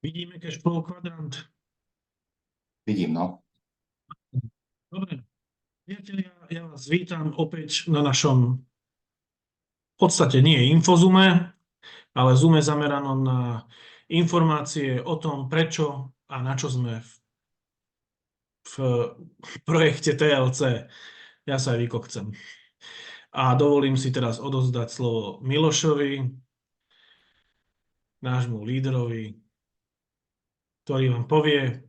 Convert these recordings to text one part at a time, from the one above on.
Vidíme cashflow kvadrant. Vidím, no. Dobre. Priatelia, ja vás vítam opäť na našom v podstate nie Infozume, ale Zoome zameranom na informácie o tom, prečo a na čo sme v projekte TLC. Ja sa aj vykokcem. A dovolím si teraz odozdať slovo Milošovi, nášmu líderovi, ktorý vám povie,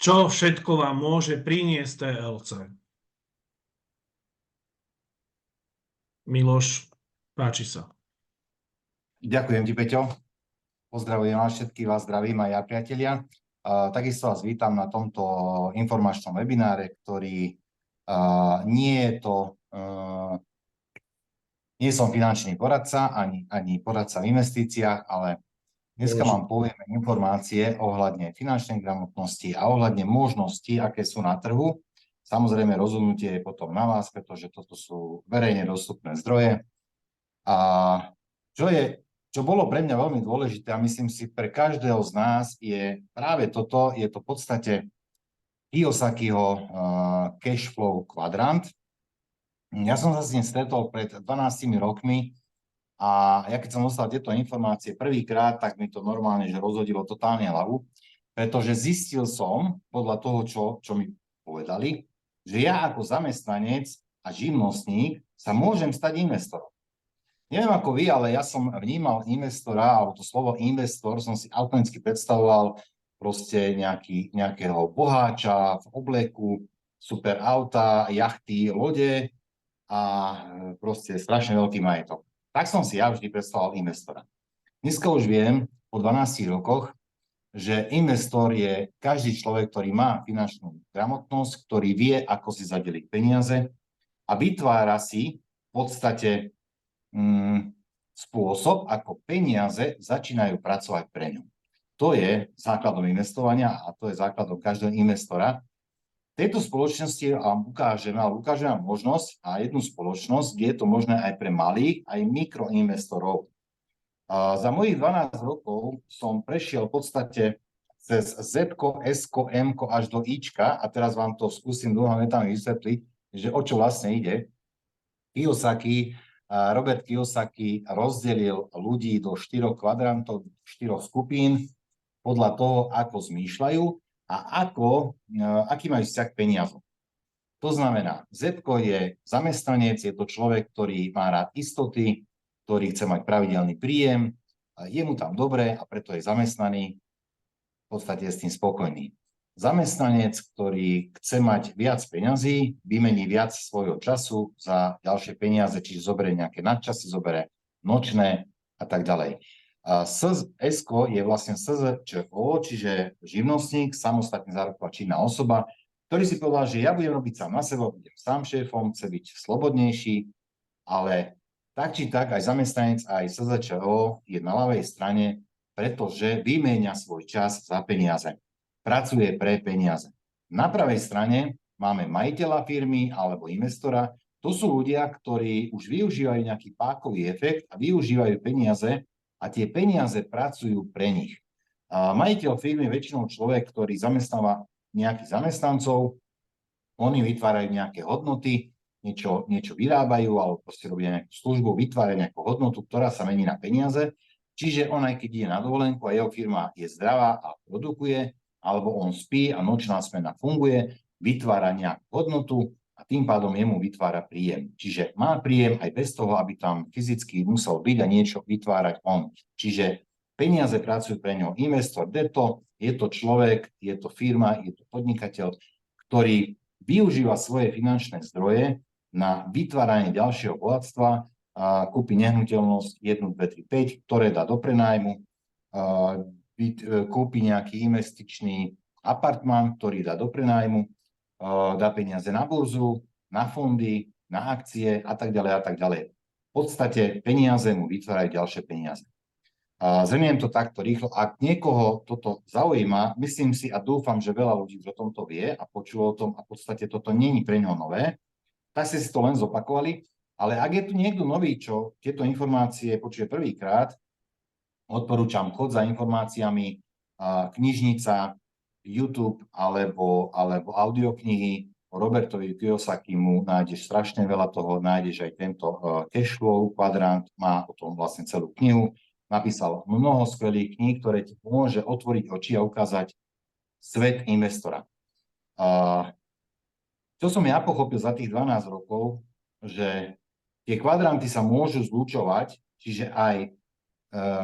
čo všetko vám môže priniesť TLC. Miloš, páči sa. Ďakujem ti, Peťo. Pozdravujem vás všetkých, vás zdravím aj ja, priatelia. Takisto vás vítam na tomto informačnom webináre, ktorý nie som finančný poradca, ani poradca v investíciách, ale dneska vám povieme informácie ohľadne finančnej gramotnosti a ohľadne možností, aké sú na trhu. Samozrejme, rozhodnutie je potom na vás, pretože toto sú verejne dostupné zdroje. A čo bolo pre mňa veľmi dôležité a myslím si pre každého z nás je práve toto, je to v podstate Kiyosakiho cashflow kvadrant. Ja som sa s ním stretol pred 12 rokmi a ja keď som dostal tieto informácie prvýkrát, tak mi to normálne že rozhodilo totálne hlavu, pretože zistil som podľa toho, čo mi povedali, že ja ako zamestnanec a živnostník sa môžem stať investorom. Neviem ako vy, ale ja som vnímal investora, alebo to slovo investor som si automaticky predstavoval proste nejakého boháča v obleku, super auta, jachty, lode a proste strašne veľký majetok. Tak som si ja vždy predstavoval investora. Dneska už viem, po 12 rokoch, že investor je každý človek, ktorý má finančnú gramotnosť, ktorý vie, ako si zadeliť peniaze a vytvára si v podstate spôsob, ako peniaze začínajú pracovať pre ňu. To je základom investovania a to je základom každého investora. V tejto spoločnosti vám ukážeme vám možnosť a jednu spoločnosť, kde je to možné aj pre malých, aj mikroinvestorov. Za mojich 12 rokov som prešiel v podstate cez Z-ko, S-ko, M-ko až do I-čka a teraz vám to skúsim dlhým vetami vysvetliť, že o čo vlastne ide. Robert Kiyosaki rozdelil ľudí do 4 kvadrantov, 4 skupín podľa toho, ako zmýšľajú a aký majú vzťah k peniazom. To znamená, Z-ko je zamestnanec, je to človek, ktorý má rád istoty, ktorý chce mať pravidelný príjem, je mu tam dobre a preto je zamestnaný, v podstate je s tým spokojný. Zamestnanec, ktorý chce mať viac peňazí, vymení viac svojho času za ďalšie peniaze, čiže zoberie nejaké nadčasy, zoberie nočné a tak ďalej. S-ko je vlastne SZČO, čiže živnostník, samostatne zárobková činná osoba, ktorý si povedal, že ja budem robiť sám na seba, budem sám šéfom, chce byť slobodnejší, ale tak či tak aj zamestnanec, aj SZČO je na ľavej strane, pretože vymenia svoj čas za peniaze. Pracuje pre peniaze. Na pravej strane máme majiteľa firmy alebo investora. To sú ľudia, ktorí už využívajú nejaký pákový efekt a využívajú peniaze a tie peniaze pracujú pre nich. Majiteľ firmy je väčšinou človek, ktorý zamestnáva nejakých zamestnancov, oni vytvárajú nejaké hodnoty, niečo vyrábajú alebo proste robia nejakú službu, vytvárajú nejakú hodnotu, ktorá sa mení na peniaze. Čiže on aj keď ide na dovolenku a jeho firma je zdravá a produkuje, alebo on spí a nočná smena funguje, vytvára nejakú hodnotu a tým pádom jemu vytvára príjem. Čiže má príjem aj bez toho, aby tam fyzicky musel byť a niečo vytvárať on. Čiže peniaze pracujú pre ňo. Investor je to človek, je to firma, je to podnikateľ, ktorý využíva svoje finančné zdroje na vytváranie ďalšieho bohatstva, kúpi nehnuteľnosť 1, 2, 3, 5, ktoré dá do prenájmu, kúpi nejaký investičný apartmán, ktorý dá do prenájmu, dá peniaze na burzu, na fondy, na akcie a tak ďalej a tak ďalej. V podstate peniaze mu vytvárajú ďalšie peniaze. Zhrniem to takto rýchlo. Ak niekoho toto zaujíma, myslím si a dúfam, že veľa ľudí už o tomto vie a počulo o tom a v podstate toto nie je pre ňoho nové, tak ste si to len zopakovali. Ale ak je tu niekto nový, čo tieto informácie počuje prvýkrát, odporúčam chod za informáciami knižnica, YouTube alebo audioknihy. O Robertovi Kiyosakimu nájdeš strašne veľa toho, nájdeš aj tento cash flow kvadrant, má o tom vlastne celú knihu. Napísal mnoho skvelých kníh, ktoré ti môže otvoriť oči a ukázať svet investora. Čo som ja pochopil za tých 12 rokov, že tie kvadranty sa môžu zlučovať, čiže aj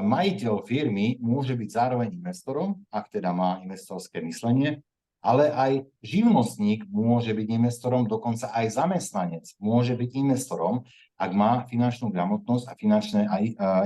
majiteľ firmy môže byť zároveň investorom, ak teda má investorské myslenie, ale aj živnostník môže byť investorom, dokonca aj zamestnanec môže byť investorom, ak má finančnú gramotnosť a finančné aj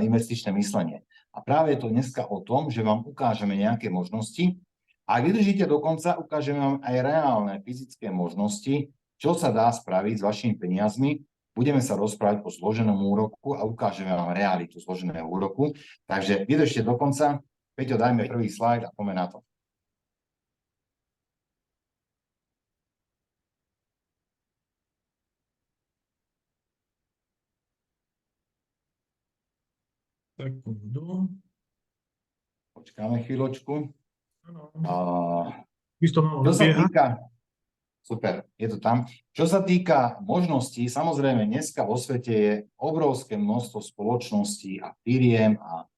investičné myslenie. A práve je to dneska o tom, že vám ukážeme nejaké možnosti. A ak vydržíte do konca, ukážeme vám aj reálne fyzické možnosti, čo sa dá spraviť s vašimi peniazmi. Budeme sa rozprávať o zloženom úroku a ukážeme vám realitu zloženého úroku. Takže vydržte do konca. Peťo, dajme prvý slajd a poďme na to. Sekundu. Počkáme chvíľočku. By to malo Čo sa nabiehať? týka... Super, je to tam. Čo sa týka možností, samozrejme dneska vo svete je obrovské množstvo spoločností a firiem a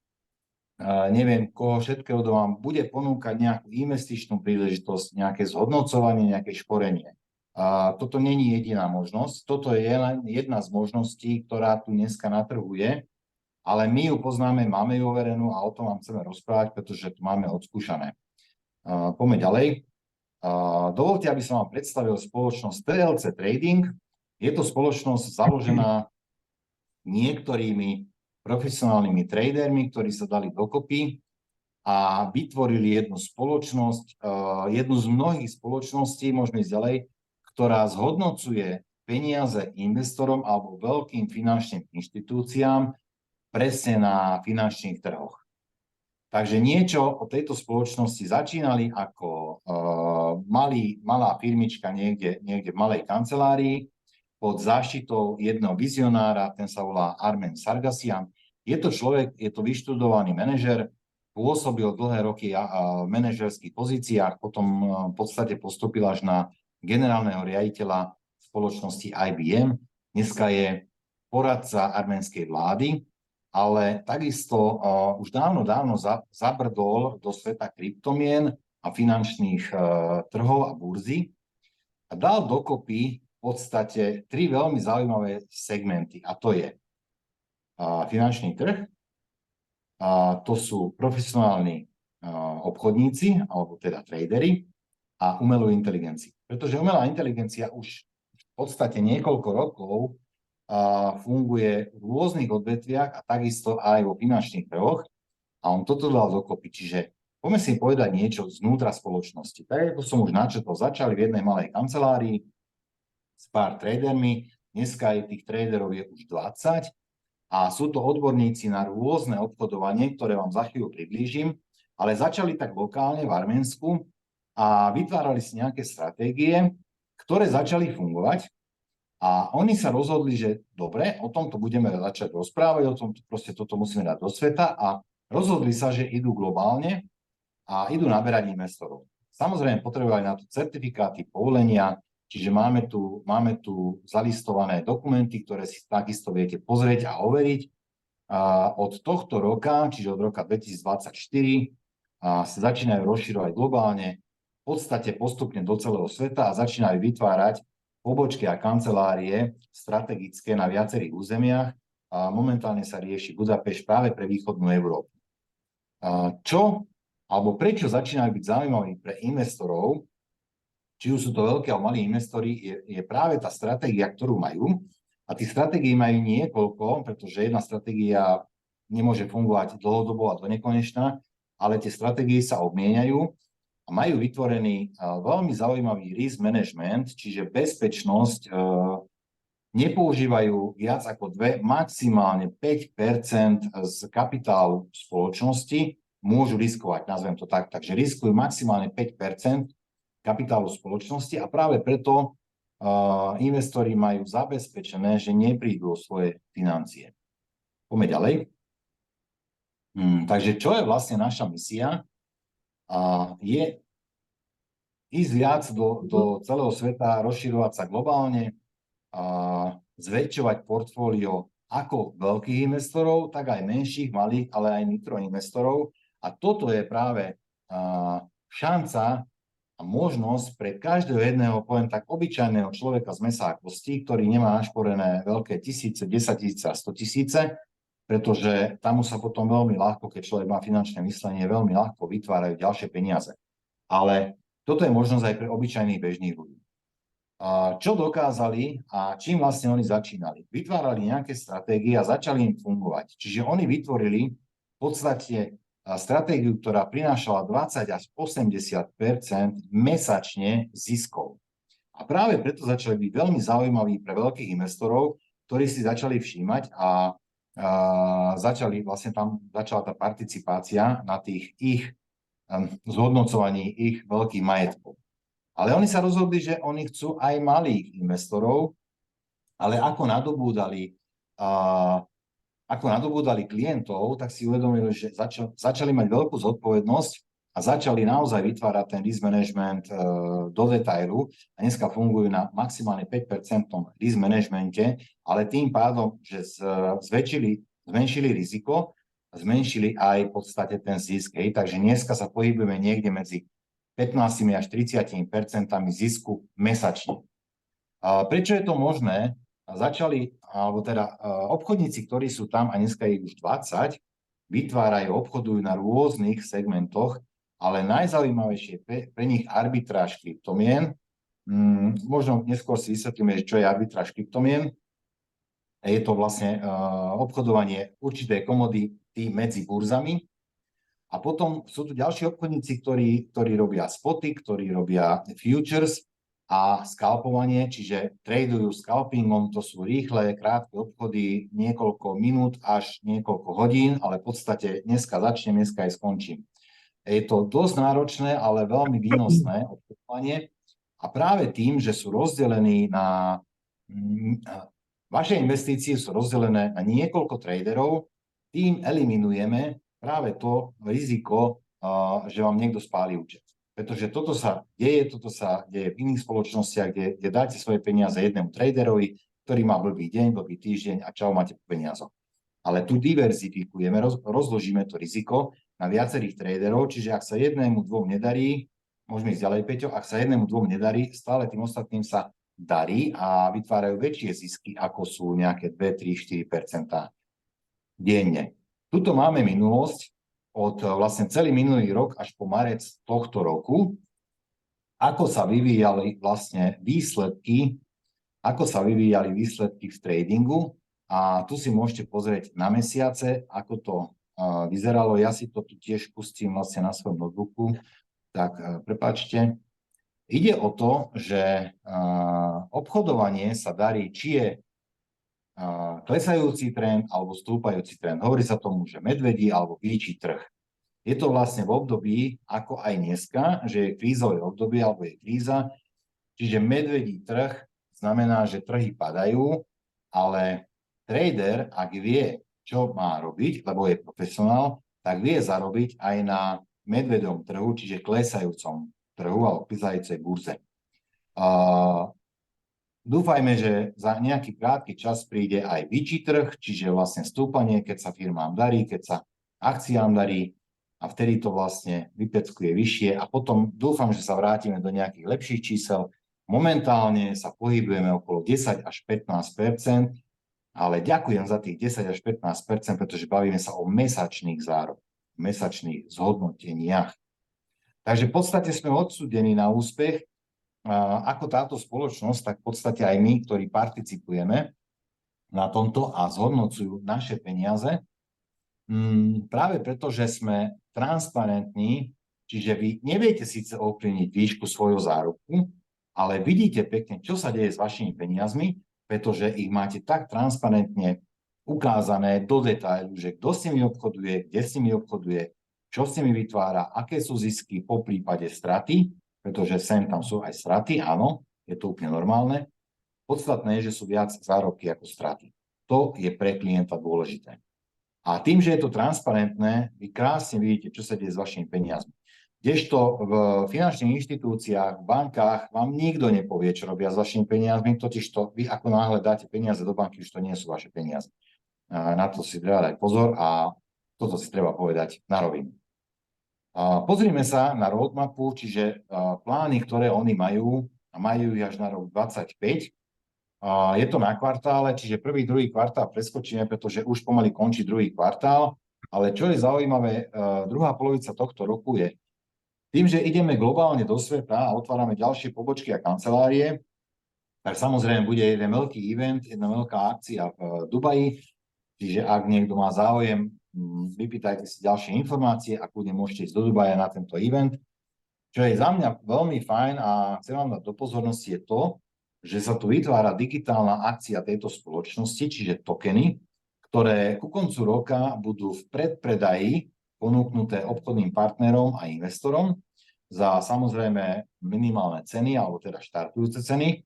neviem, koho všetkého vám bude ponúkať nejakú investičnú príležitosť, nejaké zhodnocovanie, nejaké šporenie. Toto není jediná možnosť, toto je len jedna z možností, ktorá tu dneska na trhu je, ale my ju poznáme, máme ju overenú a o tom vám chceme rozprávať, pretože tu máme odskúšané. Poďme ďalej. Dovolte, aby som vám predstavil spoločnosť TLC Trading. Je to spoločnosť založená niektorými profesionálnymi tradermi, ktorí sa dali dokopy a vytvorili jednu spoločnosť, jednu z mnohých spoločností, môžeme ísť ďalej, ktorá zhodnocuje peniaze investorom alebo veľkým finančným inštitúciám presne na finančných trhoch. Takže niečo o tejto spoločnosti začínali ako malá firmička niekde v malej kancelárii pod záštitou jedného vizionára, ten sa volá Armen Sargassian. Je to človek, je to vyštudovaný manažer, pôsobil dlhé roky v manažerských pozíciách, potom v podstate postúpil až na generálneho riaditeľa spoločnosti IBM. Dneska je poradca arménskej vlády, ale takisto už dávno zabrdol do sveta kryptomien a finančných trhov a burzy a dal dokopy v podstate tri veľmi zaujímavé segmenty. A to je finančný trh, to sú profesionálni obchodníci, alebo teda tradery, a umelú inteligenciu. Pretože umelá inteligencia už v podstate niekoľko rokov funguje v rôznych odvetviach a takisto aj vo finančných trhoch a on toto dal dokopy. Čiže poďme si povedať niečo znútra spoločnosti. Tak ako som už načetol, začali v jednej malej kancelárii s pár tradermi, dneska je tých traderov je už 20 a sú to odborníci na rôzne obchodovanie, ktoré vám za chvíľu priblížim, ale začali tak lokálne v Arménsku a vytvárali si nejaké stratégie, ktoré začali fungovať. A oni sa rozhodli, že dobre, o tomto budeme začať rozprávať, o tom proste toto musíme dať do sveta a rozhodli sa, že idú globálne a idú naberať investorov. Samozrejme potrebovali na to certifikáty, povolenia, čiže máme tu zalistované dokumenty, ktoré si takisto viete pozrieť a overiť. Od tohto roka, čiže od roka 2024, sa začínajú rozširovať globálne, v podstate postupne do celého sveta a začínajú vytvárať pobočky a kancelárie strategické na viacerých územiach a momentálne sa rieši Budapešť práve pre východnú Európu. Prečo začínajú byť zaujímaví pre investorov, či už sú to veľké alebo malí investori, je práve tá stratégia, ktorú majú. A tých stratégií majú niekoľko, pretože jedna stratégia nemôže fungovať dlhodobo a do nekonečna, ale tie stratégie sa obmieniajú a majú vytvorený veľmi zaujímavý risk management, čiže bezpečnosť, nepoužívajú viac ako maximálne 5% z kapitálu spoločnosti, môžu riskovať, nazvem to tak. Takže riskujú maximálne 5% kapitálu spoločnosti a práve preto investori majú zabezpečené, že neprídu o svoje financie. Poďme ďalej. Takže čo je vlastne naša misia? je ísť viac do celého sveta, rozširovať sa globálne, zväčšovať portfólio ako veľkých investorov, tak aj menších, malých, ale aj mikroinvestorov. A toto je práve šanca a možnosť pre každého jedného, poviem tak, obyčajného človeka z mesa a kostí, ktorý nemá našporené veľké tisíce, 10 000 a 100 000, pretože tam sa potom veľmi ľahko, keď človek má finančné myslenie, veľmi ľahko vytvárajú ďalšie peniaze. Ale toto je možnosť aj pre obyčajných bežných ľudí. Čo dokázali a čím vlastne oni začínali? Vytvárali nejaké stratégie a začali im fungovať. Čiže oni vytvorili v podstate stratégiu, ktorá prinášala 20 až 80% mesačne ziskov. A práve preto začali byť veľmi zaujímaví pre veľkých investorov, ktorí si začali všímať a začala tá participácia na tých ich zhodnocovaní ich veľkých majetkov. Ale oni sa rozhodli, že oni chcú aj malých investorov, ale ako nadobúdali klientov, tak si uvedomili, že začali mať veľkú zodpovednosť a začali naozaj vytvárať ten risk management do detailu a dneska fungujú na maximálne 5% risk managemente, ale tým pádom, že zmenšili riziko, zmenšili aj v podstate ten zisk. Takže dneska sa pohybujeme niekde medzi 15 až 30% zisku mesačne. Prečo je to možné? Obchodníci, ktorí sú tam, a dneska ich už 20, vytvárajú, obchodujú na rôznych segmentoch, ale najzaujímavejšie pre nich arbitráž kryptomien. Možno neskôr si vysvetlíme, čo je arbitráž kryptomien. Je to vlastne obchodovanie určitej komodity medzi burzami. A potom sú tu ďalší obchodníci, ktorí robia spoty, ktorí robia futures a skalpovanie, čiže tradujú scalpingom, to sú rýchle, krátke obchody, niekoľko minút až niekoľko hodín, ale v podstate dneska začnem, dneska aj skončím. Je to dosť náročné, ale veľmi výnosné obchodovanie a práve tým, že sú rozdelení vaše investície sú rozdelené na niekoľko traderov, tým eliminujeme práve to riziko, že vám niekto spáli účet. Pretože toto sa deje v iných spoločnostiach, kde dáte svoje peniaze jednému traderovi, ktorý má blbý deň, blbý týždeň a čau, máte peniaze. Ale tu diverzifikujeme, rozložíme to riziko na viacerých traderov, čiže ak sa jednému, dvom nedarí, môžeme ísť ďalej, Peťo, ak sa jednému, dvom nedarí, stále tým ostatným sa darí a vytvárajú väčšie zisky, ako sú nejaké 2, 3, 4% denne. Tuto máme minulosť od vlastne celý minulý rok až po marec tohto roku, ako sa vyvíjali vlastne výsledky v tradingu. A tu si môžete pozrieť na mesiace, ako to vyzeralo. Ja si to tu tiež pustím vlastne na svojom notebooku. Tak prepáčte. Ide o to, že obchodovanie sa darí, či je klesajúci trend alebo stúpajúci trend. Hovorí sa tomu, že medvedí alebo vlčí trh. Je to vlastne v období, ako aj dneska, že je krízové obdobie alebo je kríza. Čiže medvedí trh znamená, že trhy padajú, ale trader, ak vie, čo má robiť, lebo je profesionál, tak vie zarobiť aj na medvedom trhu, čiže klesajúcom trhu alebo klesajúcej burze. Dúfajme, že za nejaký krátky čas príde aj vyšší trh, čiže vlastne stúpanie, keď sa firmám darí, keď sa akciám darí a vtedy to vlastne vypeckuje vyššie a potom dúfam, že sa vrátime do nejakých lepších čísel. Momentálne sa pohybujeme okolo 10 až 15%, ale ďakujem za tých 10 až 15%, pretože bavíme sa o mesačných zárobkoch, mesačných zhodnoteniach. Takže v podstate sme odsúdení na úspech. Ako táto spoločnosť, tak v podstate aj my, ktorí participujeme na tomto a zhodnocujú naše peniaze, práve preto, že sme transparentní, čiže vy neviete síce ovplyvniť výšku svojho zárobku, ale vidíte pekne, čo sa deje s vašimi peniazmi, pretože ich máte tak transparentne ukázané do detailu, že kto s nimi obchoduje, kde s nimi obchoduje, čo s nimi vytvára, aké sú zisky, po prípade straty, pretože sem tam sú aj straty, áno, je to úplne normálne. Podstatné je, že sú viac zárobky ako straty. To je pre klienta dôležité. A tým, že je to transparentné, vy krásne vidíte, čo sa deje s vašimi peniazmi. Kdežto v finančných inštitúciách, v bankách vám nikto nepovie, čo robia s vašimi peniazmi, totižto vy ako náhle dáte peniaze do banky, už to nie sú vaše peniaze. Na to si treba dať pozor a toto si treba povedať na rovinu. Pozrime sa na roadmapu, čiže plány, ktoré oni majú, a majú ich až na rok 2025. Je to na kvartále, čiže prvý, druhý kvartál preskočíme, pretože už pomaly končí druhý kvartál, ale čo je zaujímavé, druhá polovica tohto roku je tým, že ideme globálne do sveta a otvárame ďalšie pobočky a kancelárie, tak samozrejme bude jeden veľký event, jedna veľká akcia v Dubaji, čiže ak niekto má záujem, vypýtajte si ďalšie informácie a kľudne môžete ísť do Dubaja na tento event. Čo je za mňa veľmi fajn a chcem vám dať do pozornosti je to, že sa tu vytvára digitálna akcia tejto spoločnosti, čiže tokeny, ktoré ku koncu roka budú v predpredaji ponúknuté obchodným partnerom a investorom za samozrejme minimálne ceny, alebo teda štartujúce ceny.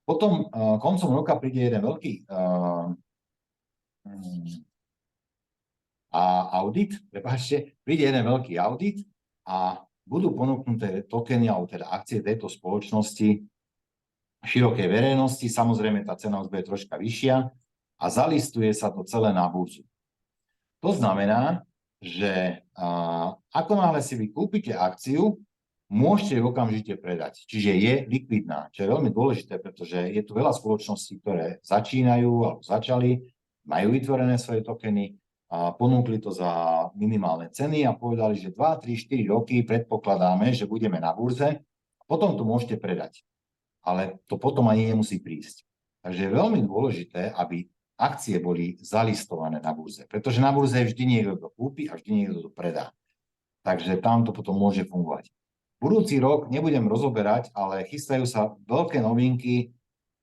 Potom koncom roka príde jeden veľký príde jeden veľký audit a budú ponúknuté tokeny, alebo teda akcie tejto spoločnosti širokej verejnosti. Samozrejme, tá cena už bude troška vyššia a zalistuje sa to celé na burzu. To znamená, že ako náhle si vy kúpite akciu, môžete ju okamžite predať. Čiže je likvidná, čo je veľmi dôležité, pretože je tu veľa spoločností, ktoré začínajú alebo začali, majú vytvorené svoje tokeny, a ponúkli to za minimálne ceny a povedali, že 2, 3, 4 roky predpokladáme, že budeme na burze, potom to môžete predať. Ale to potom ani nemusí prísť. Takže je veľmi dôležité, aby akcie boli zalistované na burze, pretože na burze je vždy niekto, kto kúpi a vždy niekto, kto predá. Takže tam to potom môže fungovať. Budúci rok nebudem rozoberať, ale chystajú sa veľké novinky,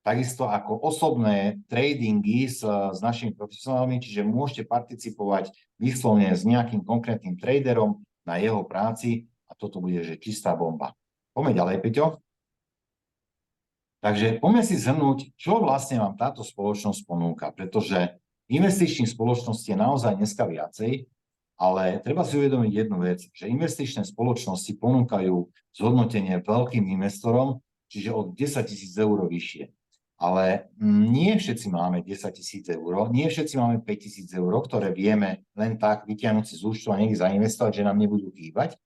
takisto ako osobné tradingy s našimi profesionálmi, čiže môžete participovať vyslovene s nejakým konkrétnym traderom na jeho práci a toto bude že čistá bomba. Poďme ďalej, Peťo. Takže poďme si zhrnúť, čo vlastne vám táto spoločnosť ponúka, pretože investičných spoločností je naozaj dneska viacej, ale treba si uvedomiť jednu vec, že investičné spoločnosti ponúkajú zhodnotenie veľkým investorom, čiže od 10 000 eur vyššie. Ale nie všetci máme 10 000 eur, nie všetci máme 5 000 eur, ktoré vieme len tak vytiahnuť si z účtu a niekde zainvestovať, že nám nebudú chýbať.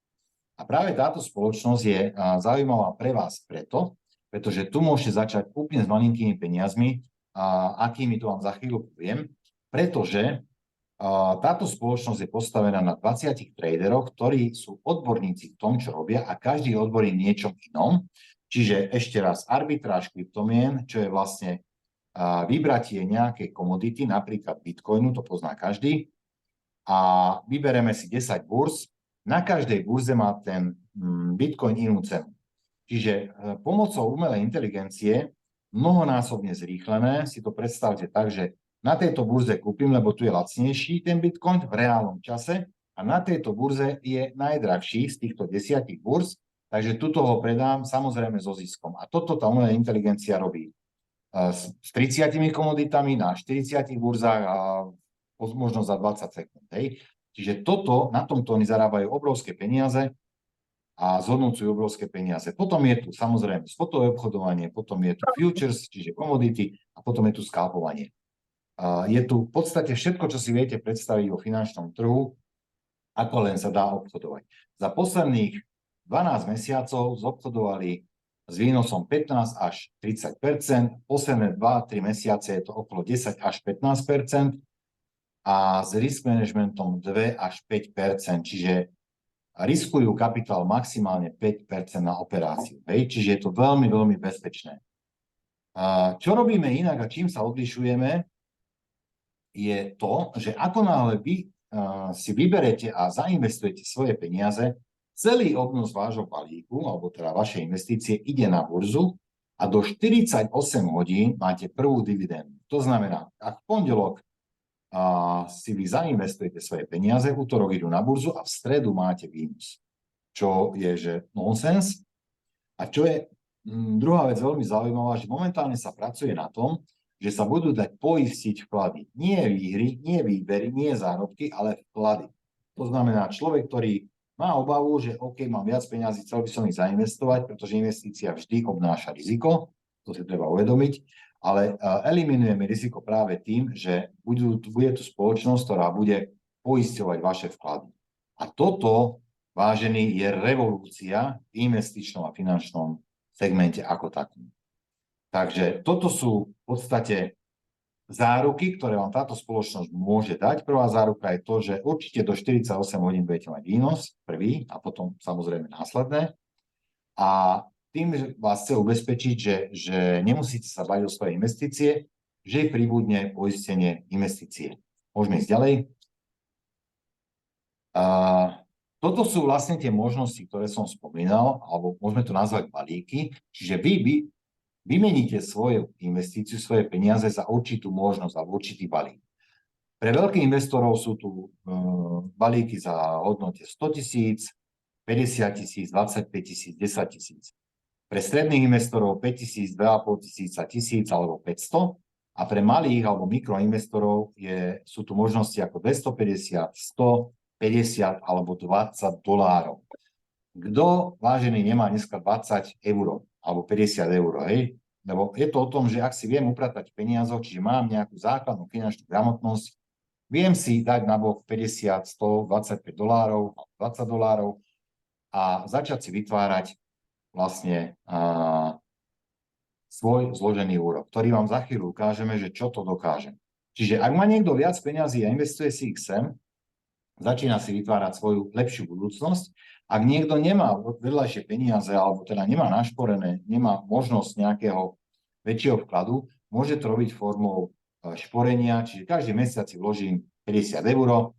A práve táto spoločnosť je zaujímavá pre vás pretože tu môžete začať úplne s malinkými peniazmi, akými to vám za chvíľu poviem, pretože táto spoločnosť je postavená na 20 traderoch, ktorí sú odborníci v tom, čo robia a každý odborí niečom inom. Čiže ešte raz, arbitráž kryptomien, čo je vlastne vybratie nejakej komodity, napríklad Bitcoinu, to pozná každý, a vybereme si 10 burz. Na každej burze má ten Bitcoin inú cenu. Čiže pomocou umelej inteligencie, mnohonásobne zrýchlené, si to predstavte tak, že na tejto burze kúpim, lebo tu je lacnejší ten Bitcoin v reálnom čase a na tejto burze je najdrahší z týchto 10 burz, takže tuto ho predám samozrejme so ziskom. A toto tá umelá inteligencia robí s 30 komoditami na 40 burzách a možno za 20 sekúnd. Čiže na tomto oni zarábajú obrovské peniaze a zhodnocujú obrovské peniaze. Potom je tu samozrejme spotové obchodovanie, potom je tu futures, čiže komodity a potom je tu skalpovanie. Je tu v podstate všetko, čo si viete predstaviť o finančnom trhu, ako len sa dá obchodovať. Za posledných 12 mesiacov zobchodovali s výnosom 15 až 30%, posledné 2-3 mesiace je to okolo 10 až 15% a s risk managementom 2 až 5%, čiže riskujú kapitál maximálne 5% na operáciu. Čiže je to veľmi, veľmi bezpečné. Čo robíme inak a čím sa odlišujeme, je to, že ako náhle vy si vyberete a zainvestujete svoje peniaze, celý obnos vášho balíku, alebo teda vašej investície, ide na burzu a do 48 hodín máte prvú dividendu. To znamená, ak v pondelok si vy zainvestujete svoje peniaze, v utorok idú na burzu a v stredu máte výnos. Čo je, že nonsens. A čo je druhá vec veľmi zaujímavá, že momentálne sa pracuje na tom, že sa budú dať poistiť vklady. Nie výhry, nie výbery, nie zárobky, ale vklady. To znamená, človek, ktorý má obavu, že OK, mám viac peňazí, chcel by som ich zainvestovať, pretože investícia vždy obnáša riziko, to si treba uvedomiť, ale eliminujeme riziko práve tým, že bude tu spoločnosť, ktorá bude poisťovať vaše vklady. A toto, vážený, je revolúcia v investičnom a finančnom segmente ako takom. Takže toto sú v podstate záruky, ktoré vám táto spoločnosť môže dať. Prvá záruka je to, že určite do 48 hodín budete mať výnos, prvý, a potom samozrejme následné. A tým vás chce ubezpečiť, že nemusíte sa bať o svoje investície, že pribudne poistenie investície. Môžeme ísť ďalej. Toto sú vlastne tie možnosti, ktoré som spomínal, alebo môžeme to nazvať balíky. Čiže vy vymeníte svoju investíciu, svoje peniaze za určitú možnosť alebo určitý balík. Pre veľkých investorov sú tu balíky za hodnote 100 000, 50 000, 25 000, 10 000. Pre stredných investorov 5 000, 2 500, 1000 alebo 500. A pre malých alebo mikroinvestorov sú tu možnosti ako 250, 100, 50 alebo $20. Kto, vážený, nemá dneska 20 eur alebo 50 eur, hej? Lebo je to o tom, že ak si viem upratať peniazov, čiže mám nejakú základnú finančnú gramotnosť, viem si dať na bok 50, 100, $25, $20 a začať si vytvárať vlastne svoj zložený úrok, ktorý vám za chvíľu ukážeme, že čo to dokáže. Čiže ak má niekto viac peniazí a investuje si ich sem, začína si vytvárať svoju lepšiu budúcnosť. Ak niekto nemá vedľajšie peniaze, alebo teda nemá našporené, nemá možnosť nejakého väčšieho vkladu, môže to robiť formou šporenia, čiže každý mesiac si vložím 50 eur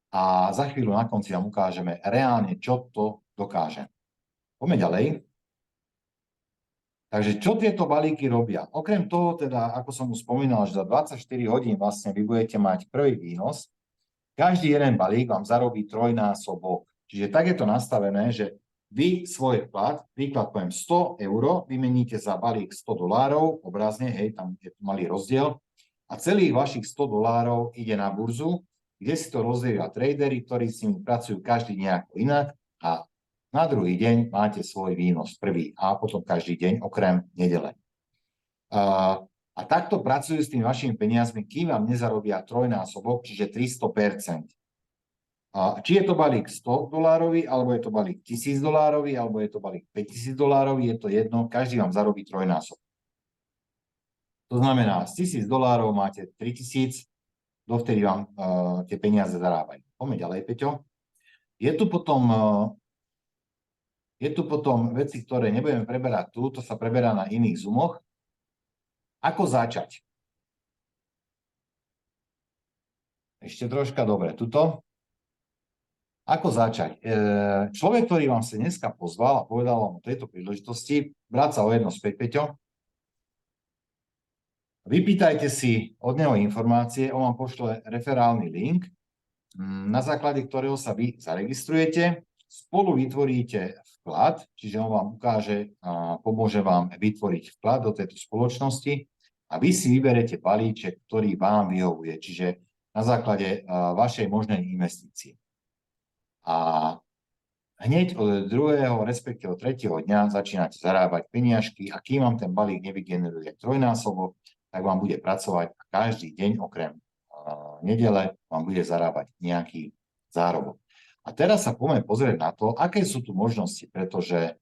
a za chvíľu na konci vám ukážeme reálne, čo to dokáže. Poďme ďalej. Takže čo tieto balíky robia? Okrem toho, teda, ako som už spomínal, že za 24 hodín vlastne vy budete mať prvý výnos, každý jeden balík vám zarobí trojnásobok. Čiže tak je to nastavené, že vy svoj vklad, príklad poviem 100 eur, vymeníte za balík $100, obrazne, hej, tam je malý rozdiel, a celých vašich $100 ide na burzu, kde si to rozdelia tradery, ktorí s nimi pracujú každý nejako inak a na druhý deň máte svoj výnos prvý a potom každý deň okrem nedele. A takto pracujú s tými vašimi peniazmi, kým vám nezarobia trojnásobok, čiže 300%. Či je to balík $100, alebo je to balík $1000, alebo je to balík $5000, je to jedno, každý vám zarobí trojnásobok. To znamená, z $1000 máte 3000, dovtedy vám tie peniaze zarábajú. Poďme ďalej, Peťo. Je tu potom veci, ktoré nebudeme preberať tu, to sa preberá na iných Zoomoch. Ako začať? Ešte troška, dobre, tuto. Ako začať? Človek, ktorý vám sa dneska pozval a povedal vám o tejto príležitosti, vráť sa o jedno späť, Peťo. Vypýtajte si od neho informácie, on vám pošle referálny link, na základe ktorého sa vy zaregistrujete, spolu vytvoríte vklad, čiže on vám ukáže a pomôže vám vytvoriť vklad do tejto spoločnosti a vy si vyberete balíček, ktorý vám vyhovuje, čiže na základe vašej možnej investície. A hneď od druhého, respektíve od tretieho dňa začínate zarábať peniažky a kým vám ten balík nevygeneruje trojnásobok, tak vám bude pracovať a každý deň okrem nedele vám bude zarábať nejaký zárobok. A teraz sa poďme pozrieť na to, aké sú tu možnosti, pretože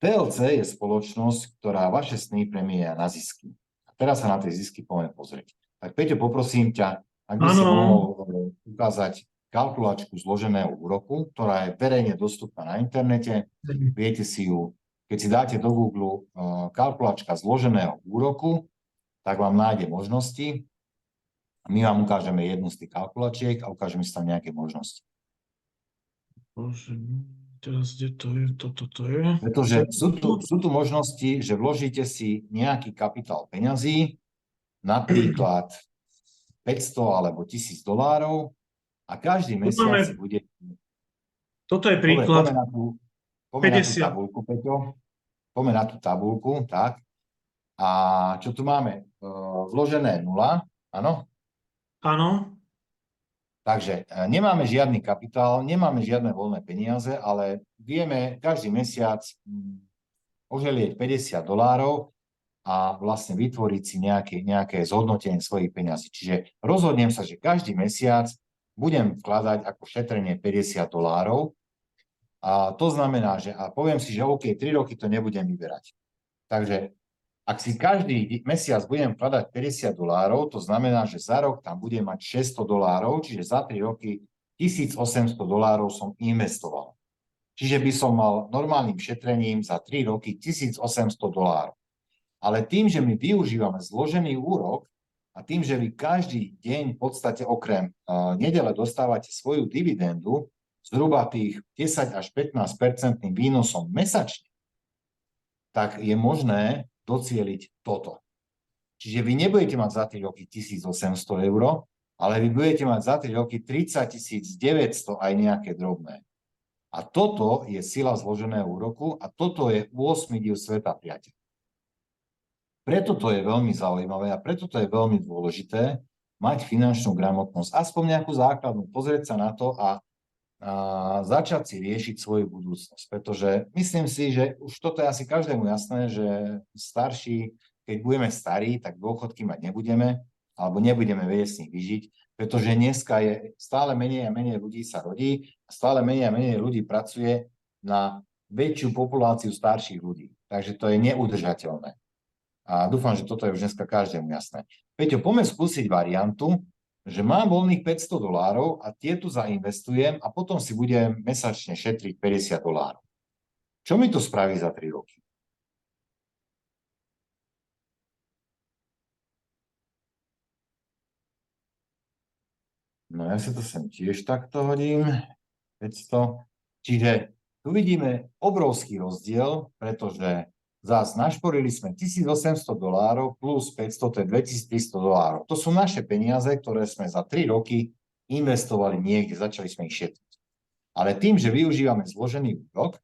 TLC je spoločnosť, ktorá vaše sny premieňa na zisky. A teraz sa na tie zisky poďme pozrieť. Tak Peťo, poprosím ťa, ak by si mohol ukázať kalkulačku zloženého úroku, ktorá je verejne dostupná na internete. Viete si ju, keď si dáte do Google kalkulačka zloženého úroku, tak vám nájde možnosti. My vám ukážeme jednu z tých kalkulačiek a ukážeme si tam nejaké možnosti. Bože, teraz kde to je? Toto je. Pretože sú tu možnosti, že vložíte si nejaký kapitál peňazí, napríklad 500 alebo $1000 a každý mesiac si bude... Toto je príklad. Poďme na tú tabuľku, Peťo. Poďme na tú tabuľku, tak. A čo tu máme? Vložené 0, áno? Áno. Takže nemáme žiadny kapitál, nemáme žiadne voľné peniaze, ale vieme každý mesiac oželieť $50 a vlastne vytvoriť si nejaké zhodnotenie svojich peňazí. Čiže rozhodnem sa, že každý mesiac budem vkladať ako šetrenie $50 a to znamená, že a poviem si, že OK, 3 roky to nebudem vyberať. Takže ak si každý mesiac budem vkladať $50, to znamená, že za rok tam budem mať $600, čiže za 3 roky $1800 som investoval. Čiže by som mal normálnym šetrením za 3 roky $1800. Ale tým, že my využívame zložený úrok a tým, že vy každý deň v podstate okrem nedele dostávate svoju dividendu zhruba tých 10 až 15% výnosom mesačne, tak je možné docieliť toto. Čiže vy nebudete mať za 3 roky €1800, ale vy budete mať za 3 roky 30 900 aj nejaké drobné. A toto je sila zloženého úroku a toto je 8. div sveta, priateľ. Preto to je veľmi zaujímavé a preto to je veľmi dôležité mať finančnú gramotnosť, aspoň nejakú základnú, pozrieť sa na to a začať si riešiť svoju budúcnosť. Pretože myslím si, že už toto je asi každému jasné, že starší, keď budeme starí, tak dôchodky mať nebudeme, alebo nebudeme vedieť z nich vyžiť, pretože dneska je stále menej a menej ľudí sa rodí a stále menej a menej ľudí pracuje na väčšiu populáciu starších ľudí. Takže to je neudržateľné. A dúfam, že toto je už dneska každému jasné. Peťo, poďme skúsiť variantu, že mám voľných $500 a tie tu zainvestujem a potom si budem mesačne šetriť $50. Čo mi to spraví za 3 roky? No ja si to sem tiež takto hodím. 500. Čiže tu vidíme obrovský rozdiel, pretože zás našporili sme $1800 plus 500, to je $2300. To sú naše peniaze, ktoré sme za 3 roky investovali niekde, začali sme ich šetriť. Ale tým, že využívame zložený úrok,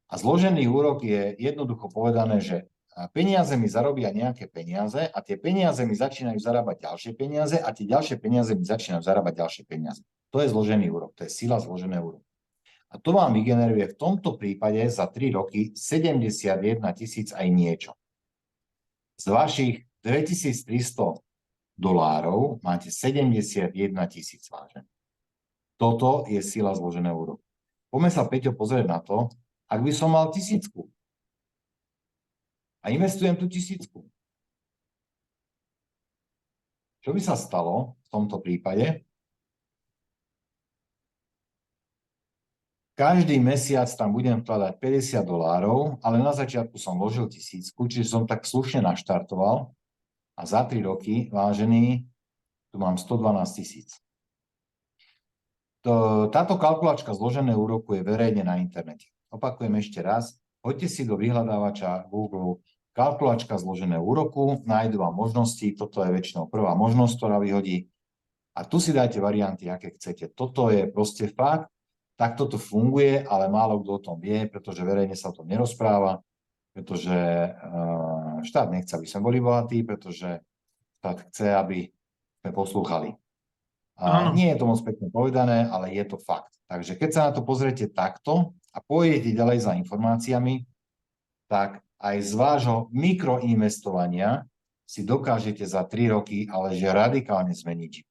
a zložený úrok je jednoducho povedané, že peniaze mi zarobia nejaké peniaze a tie peniaze mi začínajú zarábať ďalšie peniaze a tie ďalšie peniaze mi začínajú zarábať ďalšie peniaze. To je zložený úrok, to je sila zloženého úroku. A to vám vygeneruje v tomto prípade za 3 roky 71 000 aj niečo. Z vašich $2300 máte 71 000, vážené. Toto je sila zloženého úroku. Poďme sa, Peťo, pozrieť na to, ak by som mal 1000 a investujem tú 1000. Čo by sa stalo v tomto prípade? Každý mesiac tam budem vkladať $50, ale na začiatku som vložil 1000, čiže som tak slušne naštartoval a za 3 roky, vážený, tu mám 112 000. Táto kalkulačka zloženého úroku je verejne na internete. Opakujem ešte raz, poďte si do vyhľadávača Google kalkulačka zloženého úroku, nájdu vám možnosti, toto je väčšinou prvá možnosť, ktorá vyhodí a tu si dajte varianty, aké chcete. Toto je proste fakt. Takto to funguje, ale málo kto o tom vie, pretože verejne sa o tom nerozpráva, pretože štát nechce, aby sme boli bohatí, pretože štát chce, aby sme poslúchali. Nie je to moc pekne povedané, ale je to fakt. Takže keď sa na to pozriete takto a pôjdete ďalej za informáciami, tak aj z vášho mikroinvestovania si dokážete za 3 roky, ale že radikálne zmeniť.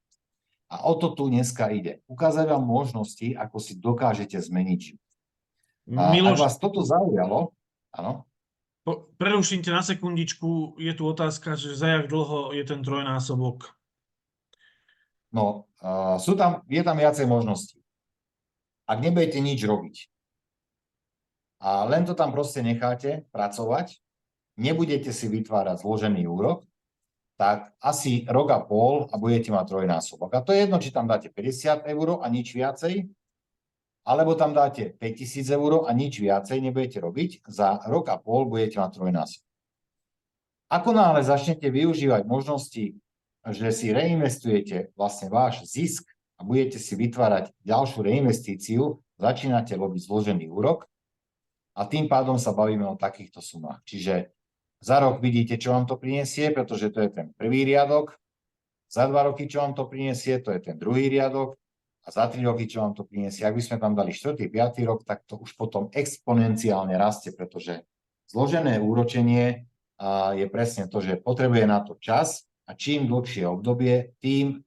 A o to tu dneska ide. Ukázať vám možnosti, ako si dokážete zmeniť život. Ak vás toto zaujalo, áno? Preruším ťa na sekundičku. Je tu otázka, že za jak dlho je ten trojnásobok? No, je tam viacej možností. Ak nebudete nič robiť a len to tam proste necháte pracovať, nebudete si vytvárať zložený úrok, tak asi rok a pol a budete mať trojnásobok. A to je jedno, či tam dáte 50 € a nič viacej, alebo tam dáte 5000 € a nič viacej nebudete robiť, za rok a pol budete mať trojnásobok. Ako náhle začnete využívať možnosti, že si reinvestujete vlastne váš zisk a budete si vytvárať ďalšiu reinvestíciu, začínate robiť zložený úrok a tým pádom sa bavíme o takýchto sumách. Čiže za rok vidíte, čo vám to prinesie, pretože to je ten prvý riadok. Za 2 roky, čo vám to prinesie, to je ten druhý riadok. a za 3 roky, čo vám to priniesie. Ak by sme tam dali 4., 5. rok, tak to už potom exponenciálne rastie, pretože zložené úročenie je presne to, že potrebuje na to čas a čím dlhšie obdobie, tým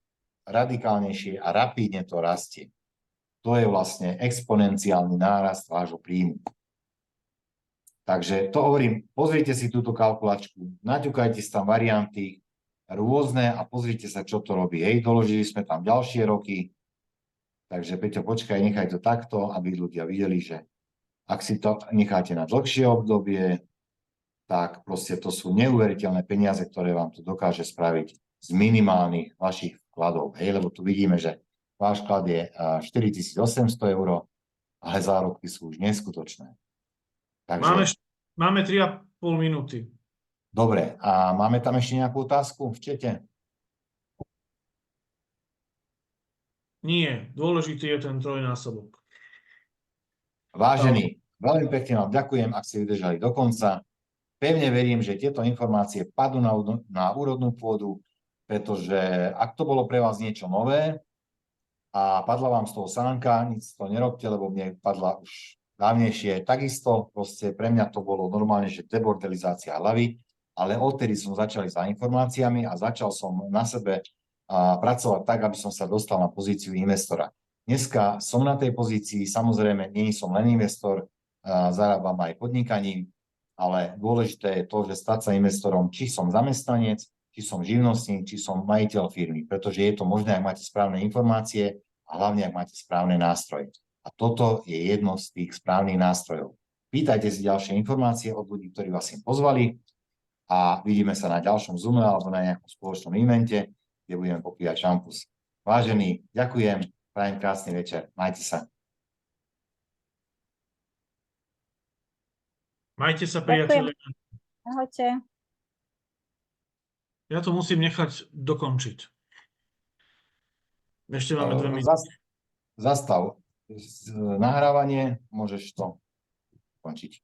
radikálnejšie a rapídne to rastie. To je vlastne exponenciálny nárast vášho príjmu. Takže to hovorím, pozrite si túto kalkulačku, naťukajte si tam varianty rôzne a pozrite sa, čo to robí. Hej, doložili sme tam ďalšie roky, takže Peťo, počkaj, nechaj to takto, aby ľudia videli, že ak si to necháte na dlhšie obdobie, tak proste to sú neuveriteľné peniaze, ktoré vám to dokáže spraviť z minimálnych vašich vkladov. Hej, lebo tu vidíme, že váš vklad je 4800 eur, ale zárobky sú už neskutočné. Takže, Máme 3,5 minúty. dobre, a máme tam ešte nejakú otázku v čete? Nie, dôležitý je ten trojnásobok. Vážení, veľmi pekne vám ďakujem, ak ste vydržali do konca. Pevne verím, že tieto informácie padnú na úrodnú pôdu, pretože ak to bolo pre vás niečo nové a padla vám z toho sánka, nic to nerobte, lebo mne padla už dávnejšie takisto, proste pre mňa to bolo normálne, že debordelizácia hlavy, ale odtedy som začal za informáciami a začal som na sebe pracovať tak, aby som sa dostal na pozíciu investora. Dneska som na tej pozícii, samozrejme, nie som len investor, zarábam aj podnikaním, ale dôležité je to, že stať sa investorom, či som zamestnanec, či som živnostník, či som majiteľ firmy, pretože je to možné, ak máte správne informácie a hlavne, ak máte správne nástroje. A toto je jedno z tých správnych nástrojov. Pýtajte si ďalšie informácie od ľudí, ktorí vás sem pozvali a vidíme sa na ďalšom Zoome alebo na nejakom spoločnom evente, kde budeme popíjať šampus. Vážení, ďakujem, prajem krásny večer, majte sa. Majte sa, priatelia. Ahojte. Ja to musím nechať dokončiť. Ešte máme 2 minúty. Zastav nahrávanie, môžeš to končiť.